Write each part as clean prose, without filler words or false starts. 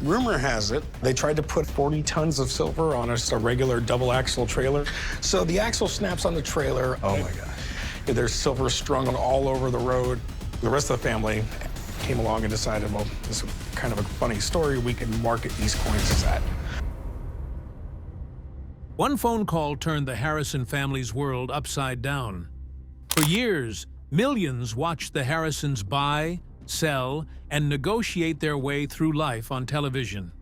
Rumor has it, they tried to put 40 tons of silver on a regular double axle trailer. So the axle snaps on the trailer. Oh my gosh. There's silver strung on all over the road. The rest of the family came along and decided, well, this is kind of a funny story. We can market these coins as that. One phone call turned the Harrison family's world upside down. For years, millions watched the Harrisons buy, sell, and negotiate their way through life on television.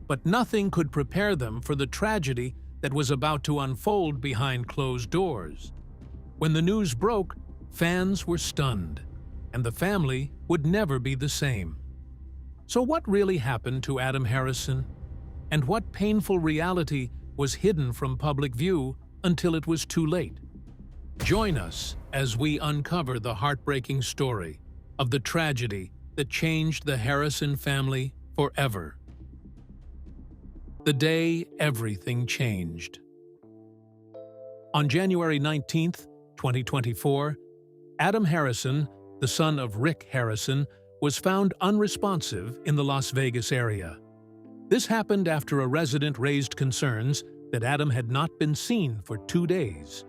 But nothing could prepare them for the tragedy that was about to unfold behind closed doors. When the news broke, fans were stunned, and the family would never be the same. So what really happened to Adam Harrison? And what painful reality was hidden from public view until it was too late? Join us as we uncover the heartbreaking story of the tragedy that changed the Harrison family forever. The day everything changed. On January 19, 2024, Adam Harrison, the son of Rick Harrison, was found unresponsive in the Las Vegas area. This happened after a resident raised concerns that Adam had not been seen for 2 days.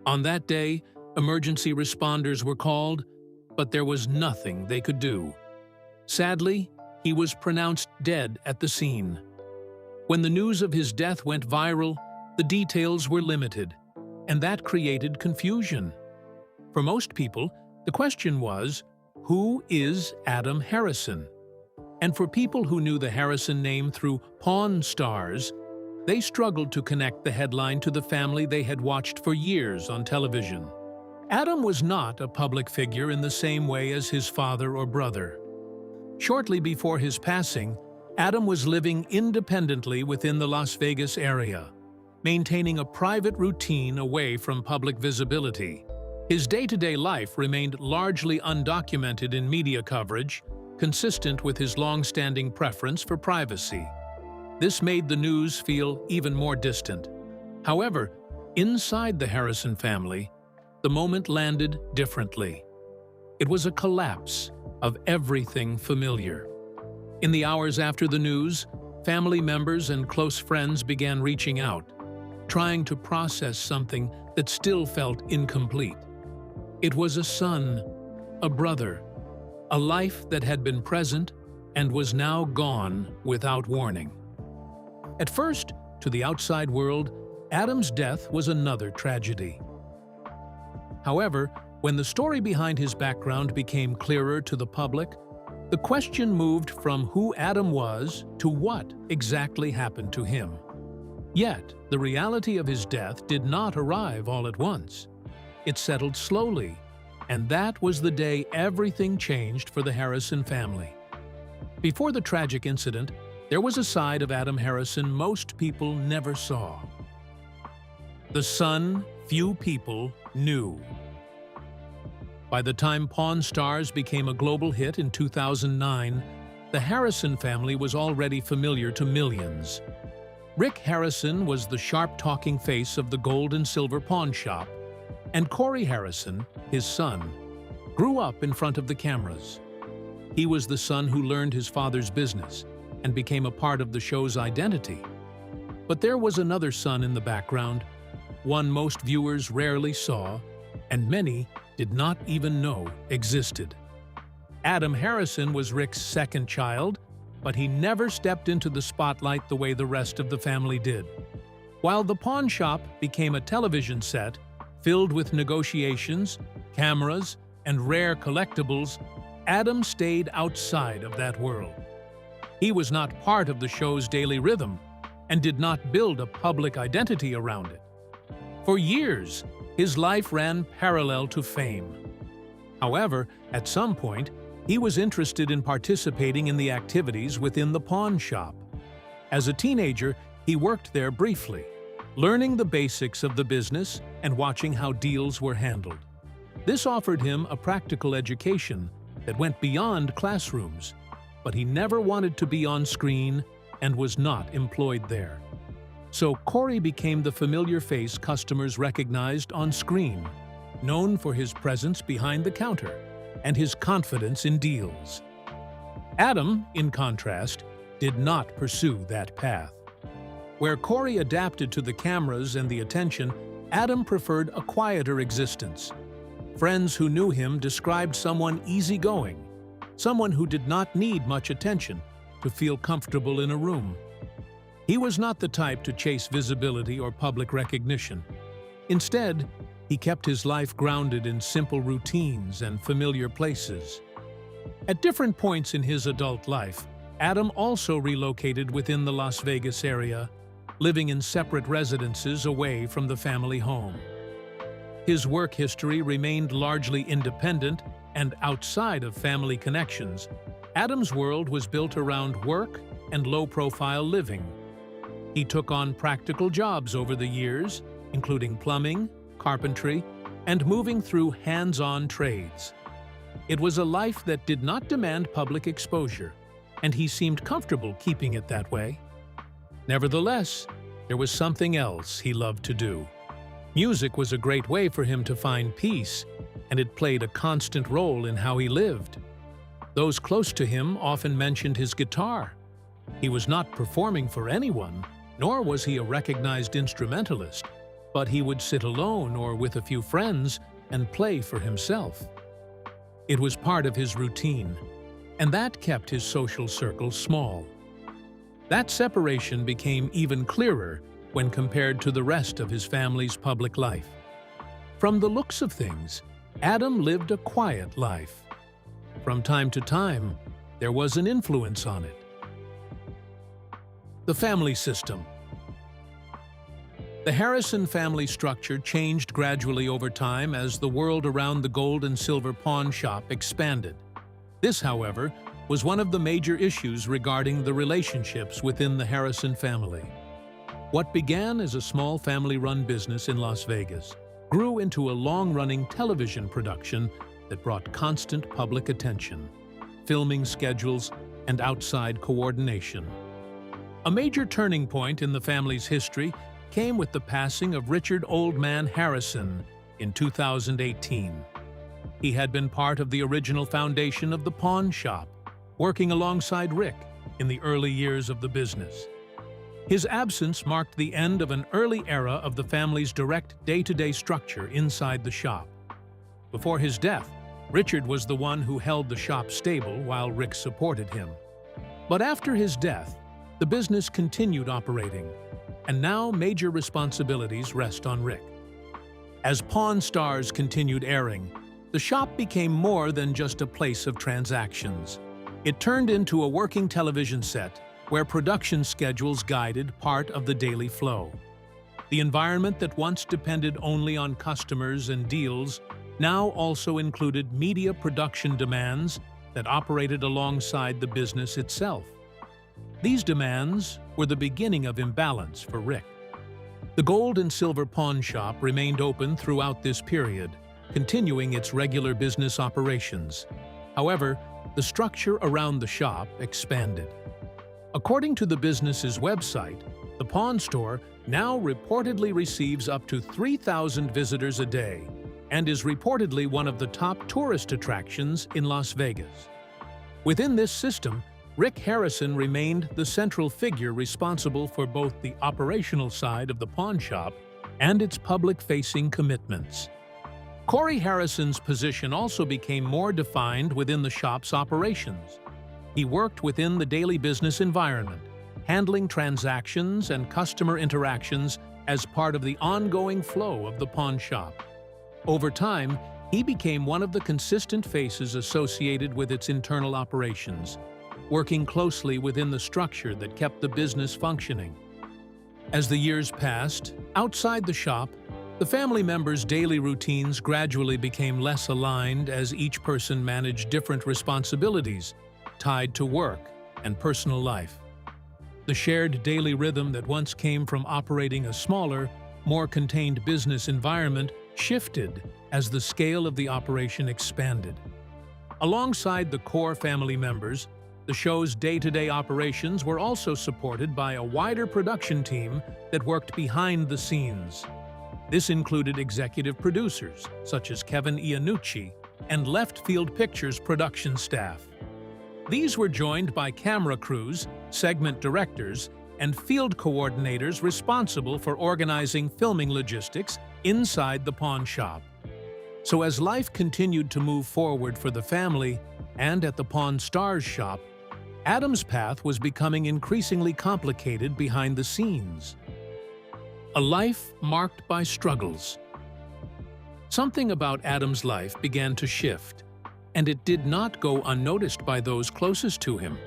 On that day, emergency responders were called, but there was nothing they could do. Sadly, he was pronounced dead at the scene. When the news of his death went viral, the details were limited, and that created confusion. For most people, the question was, who is Adam Harrison? And for people who knew the Harrison name through Pawn Stars, they struggled to connect the headline to the family they had watched for years on television. Adam was not a public figure in the same way as his father or brother. Shortly before his passing, Adam was living independently within the Las Vegas area, maintaining a private routine away from public visibility. His day-to-day life remained largely undocumented in media coverage, consistent with his long-standing preference for privacy. This made the news feel even more distant. However, inside the Harrison family, the moment landed differently. It was a collapse of everything familiar. In the hours after the news, family members and close friends began reaching out, trying to process something that still felt incomplete. It was a son, a brother, a life that had been present and was now gone without warning. At first, to the outside world, Adam's death was another tragedy. However, when the story behind his background became clearer to the public, the question moved from who Adam was to what exactly happened to him. Yet, the reality of his death did not arrive all at once. It settled slowly, and that was the day everything changed for the Harrison family. Before the tragic incident, there was a side of Adam Harrison most people never saw. The son few people knew. By the time Pawn Stars became a global hit in 2009, the Harrison family was already familiar to millions. Rick Harrison was the sharp-talking face of the gold and silver pawn shop, and Corey Harrison, his son, grew up in front of the cameras. He was the son who learned his father's business and became a part of the show's identity. But there was another son in the background, one most viewers rarely saw, and many did not even know existed. Adam Harrison was Rick's second child, but he never stepped into the spotlight the way the rest of the family did. While the pawn shop became a television set filled with negotiations, cameras, and rare collectibles, Adam stayed outside of that world. He was not part of the show's daily rhythm and did not build a public identity around it. For years, his life ran parallel to fame. However, at some point, he was interested in participating in the activities within the pawn shop. As a teenager, he worked there briefly, learning the basics of the business and watching how deals were handled. This offered him a practical education that went beyond classrooms, but he never wanted to be on screen and was not employed there. So Corey became the familiar face customers recognized on screen, known for his presence behind the counter and his confidence in deals. Adam, in contrast, did not pursue that path. Where Corey adapted to the cameras and the attention, Adam preferred a quieter existence. Friends who knew him described someone easygoing, someone who did not need much attention to feel comfortable in a room. He was not the type to chase visibility or public recognition. Instead, he kept his life grounded in simple routines and familiar places. At different points in his adult life, Adam also relocated within the Las Vegas area, living in separate residences away from the family home. His work history remained largely independent and outside of family connections. Adam's world was built around work and low-profile living. He took on practical jobs over the years, including plumbing, carpentry, and moving through hands-on trades. It was a life that did not demand public exposure, and he seemed comfortable keeping it that way. Nevertheless, there was something else he loved to do. Music was a great way for him to find peace, and it played a constant role in how he lived. Those close to him often mentioned his guitar. He was not performing for anyone, nor was he a recognized instrumentalist, but he would sit alone or with a few friends and play for himself. It was part of his routine, and that kept his social circle small. That separation became even clearer when compared to the rest of his family's public life. From the looks of things, Adam lived a quiet life. From time to time, there was an influence on it. The family system. The Harrison family structure changed gradually over time as the world around the gold and silver pawn shop expanded. This, however, was one of the major issues regarding the relationships within the Harrison family. What began as a small family-run business in Las Vegas grew into a long-running television production that brought constant public attention, filming schedules, and outside coordination. A major turning point in the family's history came with the passing of Richard "Old Man" Harrison in 2018. He had been part of the original foundation of the pawn shop, working alongside Rick in the early years of the business. His absence marked the end of an early era of the family's direct day-to-day structure inside the shop. Before his death, Richard was the one who held the shop stable while Rick supported him. But after his death, the business continued operating, and now major responsibilities rest on Rick. As Pawn Stars continued airing, the shop became more than just a place of transactions. It turned into a working television set where production schedules guided part of the daily flow. The environment that once depended only on customers and deals now also included media production demands that operated alongside the business itself. These demands were the beginning of imbalance for Rick. The gold and silver pawn shop remained open throughout this period, continuing its regular business operations. However, the structure around the shop expanded. According to the business's website, the pawn store now reportedly receives up to 3,000 visitors a day and is reportedly one of the top tourist attractions in Las Vegas. Within this system, Rick Harrison remained the central figure responsible for both the operational side of the pawn shop and its public-facing commitments. Corey Harrison's position also became more defined within the shop's operations. He worked within the daily business environment, handling transactions and customer interactions as part of the ongoing flow of the pawn shop. Over time, he became one of the consistent faces associated with its internal operations, working closely within the structure that kept the business functioning. As the years passed, outside the shop, the family members' daily routines gradually became less aligned as each person managed different responsibilities tied to work and personal life. The shared daily rhythm that once came from operating a smaller, more contained business environment shifted as the scale of the operation expanded. Alongside the core family members, the show's day-to-day operations were also supported by a wider production team that worked behind the scenes. This included executive producers, such as Kevin Iannucci, and Left Field Pictures production staff. These were joined by camera crews, segment directors, and field coordinators responsible for organizing filming logistics inside the pawn shop. So as life continued to move forward for the family and at the Pawn Stars shop, Adam's path was becoming increasingly complicated behind the scenes. A life marked by struggles. Something about Adam's life began to shift, and it did not go unnoticed by those closest to him.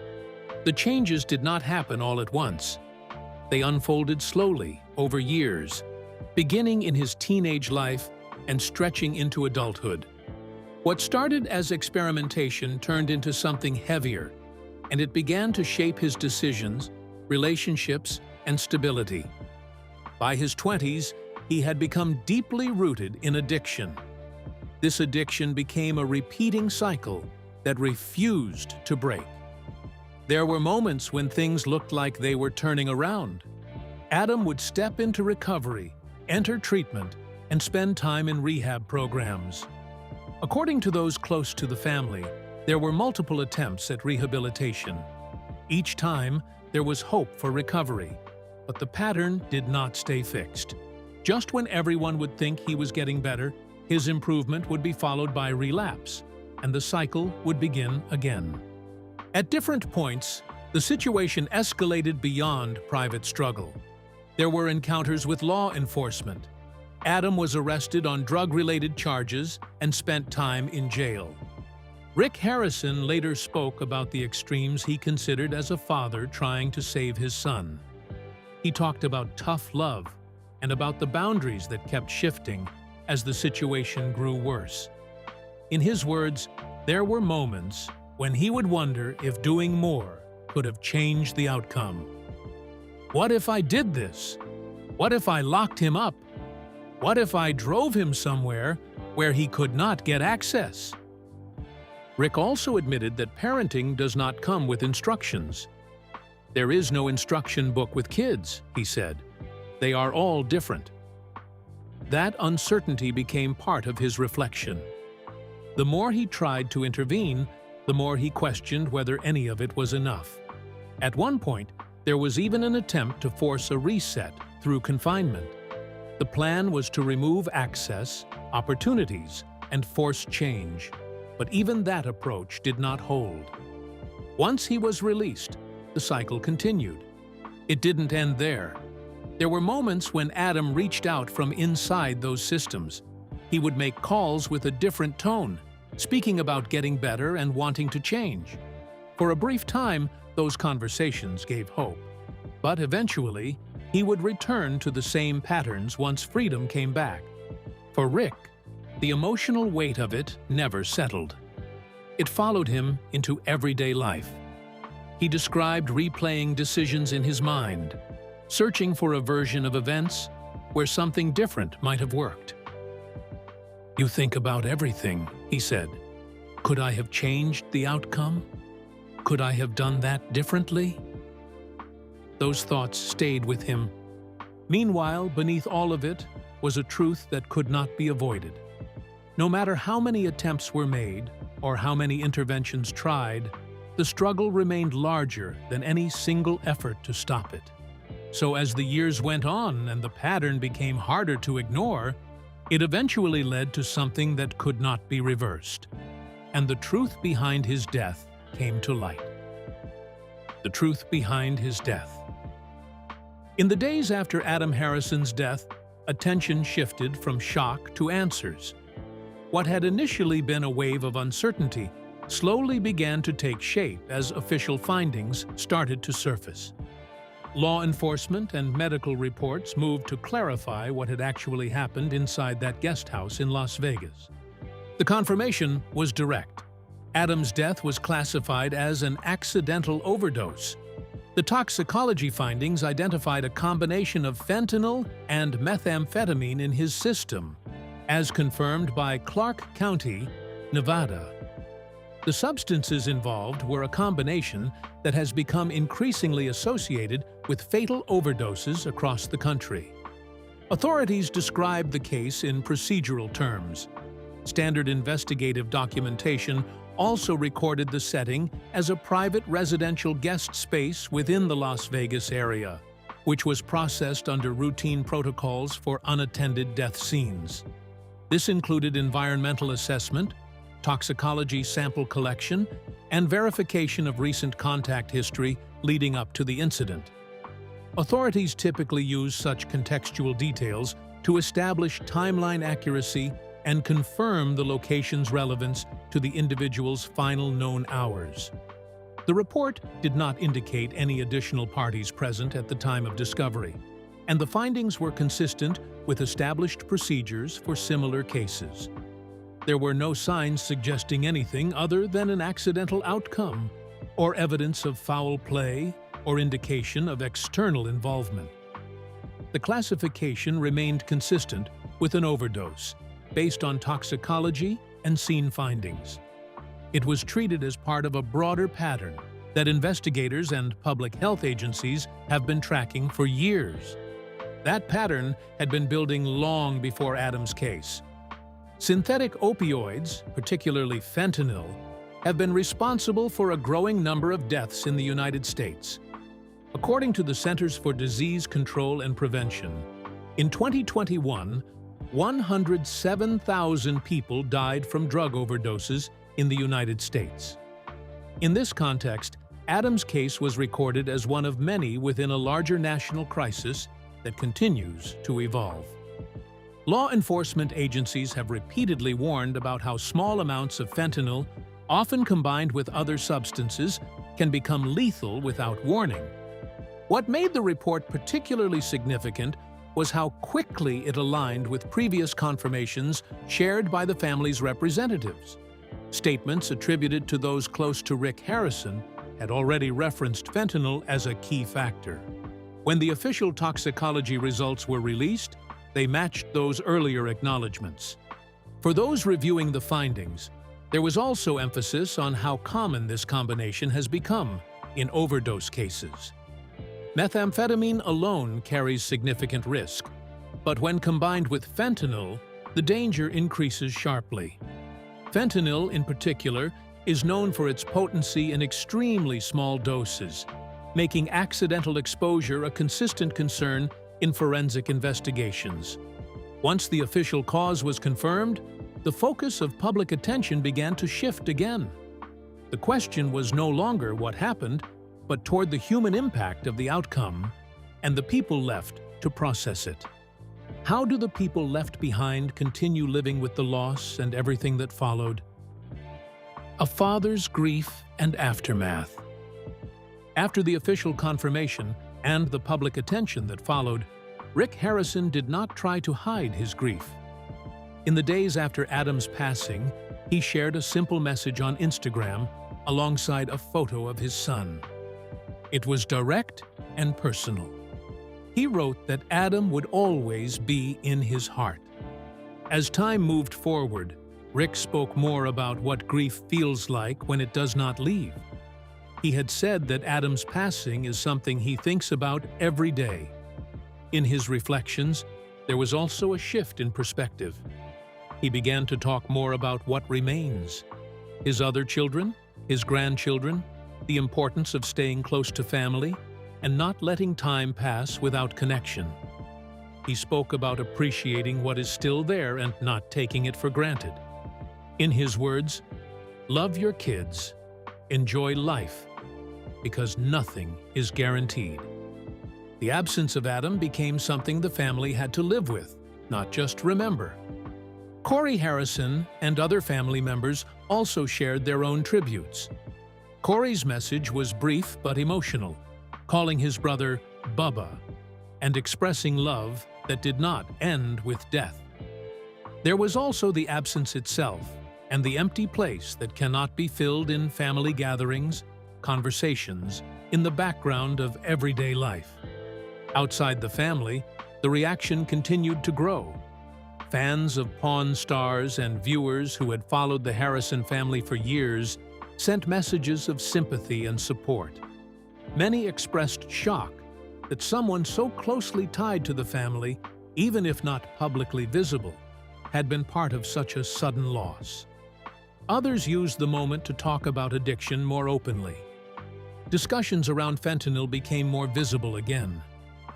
The changes did not happen all at once. They unfolded slowly, over years, beginning in his teenage life and stretching into adulthood. What started as experimentation turned into something heavier, and it began to shape his decisions, relationships, and stability. By his 20s, he had become deeply rooted in addiction. This addiction became a repeating cycle that refused to break. There were moments when things looked like they were turning around. Adam would step into recovery, enter treatment, and spend time in rehab programs. According to those close to the family, there were multiple attempts at rehabilitation. Each time, there was hope for recovery, but the pattern did not stay fixed. Just when everyone would think he was getting better, his improvement would be followed by relapse, and the cycle would begin again. At different points, the situation escalated beyond private struggle. There were encounters with law enforcement. Adam was arrested on drug-related charges and spent time in jail. Rick Harrison later spoke about the extremes he considered as a father trying to save his son. He talked about tough love and about the boundaries that kept shifting as the situation grew worse. In his words, there were moments when he would wonder if doing more could have changed the outcome. What if I did this? What if I locked him up? What if I drove him somewhere where he could not get access? Rick also admitted that parenting does not come with instructions. There is no instruction book with kids, he said. They are all different. That uncertainty became part of his reflection. The more he tried to intervene, the more he questioned whether any of it was enough. At one point, there was even an attempt to force a reset through confinement. The plan was to remove access, opportunities, and force change. But even that approach did not hold. Once he was released, the cycle continued. It didn't end there. There were moments when Adam reached out from inside those systems. He would make calls with a different tone, speaking about getting better and wanting to change. For a brief time, those conversations gave hope. But eventually, he would return to the same patterns once freedom came back. For Rick, the emotional weight of it never settled. It followed him into everyday life. He described replaying decisions in his mind, searching for a version of events where something different might have worked. "You think about everything," he said. "Could I have changed the outcome? Could I have done that differently?" Those thoughts stayed with him. Meanwhile, beneath all of it was a truth that could not be avoided. No matter how many attempts were made or how many interventions tried, the struggle remained larger than any single effort to stop it. So as the years went on and the pattern became harder to ignore, it eventually led to something that could not be reversed. And the truth behind his death came to light. The truth behind his death. In the days after Adam Harrison's death, attention shifted from shock to answers. What had initially been a wave of uncertainty slowly began to take shape as official findings started to surface. Law enforcement and medical reports moved to clarify what had actually happened inside that guest house in Las Vegas. The confirmation was direct. Adam's death was classified as an accidental overdose. The toxicology findings identified a combination of fentanyl and methamphetamine in his system, as confirmed by Clark County, Nevada. The substances involved were a combination that has become increasingly associated with fatal overdoses across the country. Authorities described the case in procedural terms. Standard investigative documentation also recorded the setting as a private residential guest space within the Las Vegas area, which was processed under routine protocols for unattended death scenes. This included environmental assessment, toxicology sample collection, and verification of recent contact history leading up to the incident. Authorities typically use such contextual details to establish timeline accuracy and confirm the location's relevance to the individual's final known hours. The report did not indicate any additional parties present at the time of discovery, and the findings were consistent with established procedures for similar cases. There were no signs suggesting anything other than an accidental outcome, or evidence of foul play, or indication of external involvement. The classification remained consistent with an overdose, based on toxicology and scene findings. It was treated as part of a broader pattern that investigators and public health agencies have been tracking for years. That pattern had been building long before Adam's case. Synthetic opioids, particularly fentanyl, have been responsible for a growing number of deaths in the United States. According to the Centers for Disease Control and Prevention, in 2021, 107,000 people died from drug overdoses in the United States. In this context, Adam's case was recorded as one of many within a larger national crisis that continues to evolve. Law enforcement agencies have repeatedly warned about how small amounts of fentanyl, often combined with other substances, can become lethal without warning. What made the report particularly significant was how quickly it aligned with previous confirmations shared by the family's representatives. Statements attributed to those close to Rick Harrison had already referenced fentanyl as a key factor. When the official toxicology results were released, they matched those earlier acknowledgments. For those reviewing the findings, there was also emphasis on how common this combination has become in overdose cases. Methamphetamine alone carries significant risk, but when combined with fentanyl, the danger increases sharply. Fentanyl, in particular, is known for its potency in extremely small doses, making accidental exposure a consistent concern in forensic investigations. Once the official cause was confirmed, the focus of public attention began to shift again. The question was no longer what happened, but toward the human impact of the outcome and the people left to process it. How do the people left behind continue living with the loss and everything that followed? A father's grief and aftermath. After the official confirmation and the public attention that followed, Rick Harrison did not try to hide his grief. In the days after Adam's passing, he shared a simple message on Instagram alongside a photo of his son. It was direct and personal. He wrote that Adam would always be in his heart. As time moved forward, Rick spoke more about what grief feels like when it does not leave. He had said that Adam's passing is something he thinks about every day. In his reflections, there was also a shift in perspective. He began to talk more about what remains: his other children, his grandchildren, the importance of staying close to family, and not letting time pass without connection. He spoke about appreciating what is still there and not taking it for granted. In his words, "Love your kids, enjoy life, because nothing is guaranteed." The absence of Adam became something the family had to live with, not just remember. Corey Harrison and other family members also shared their own tributes. Corey's message was brief but emotional, calling his brother Bubba and expressing love that did not end with death. There was also the absence itself and the empty place that cannot be filled in family gatherings, conversations, in the background of everyday life. Outside the family, the reaction continued to grow. Fans of Pawn Stars and viewers who had followed the Harrison family for years sent messages of sympathy and support. Many expressed shock that someone so closely tied to the family, even if not publicly visible, had been part of such a sudden loss. Others used the moment to talk about addiction more openly. Discussions around fentanyl became more visible again.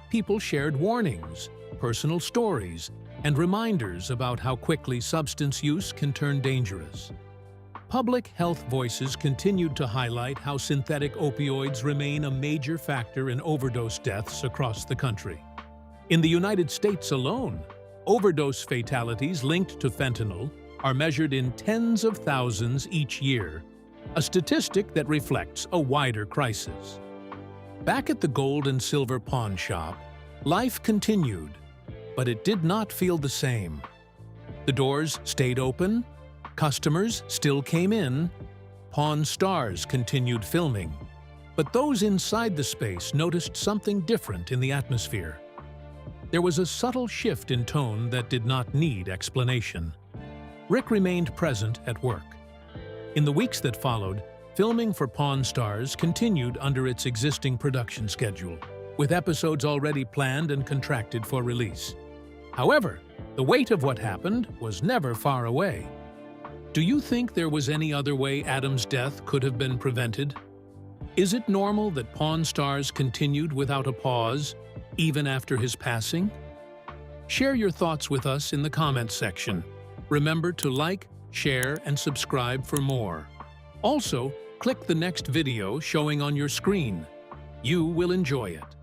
People shared warnings, personal stories, and reminders about how quickly substance use can turn dangerous. Public health voices continued to highlight how synthetic opioids remain a major factor in overdose deaths across the country. In the United States alone, overdose fatalities linked to fentanyl are measured in tens of thousands each year, a statistic that reflects a wider crisis. Back at the gold and silver pawn shop, life continued, but it did not feel the same. The doors stayed open, customers still came in, Pawn Stars continued filming, but those inside the space noticed something different in the atmosphere. There was a subtle shift in tone that did not need explanation. Rick remained present at work. In the weeks that followed, filming for Pawn Stars continued under its existing production schedule, with episodes already planned and contracted for release. However, the weight of what happened was never far away. Do you think there was any other way Adam's death could have been prevented? Is it normal that Pawn Stars continued without a pause, even after his passing? Share your thoughts with us in the comments section. Remember to like, share, and subscribe for more. Also, click the next video showing on your screen. You will enjoy it.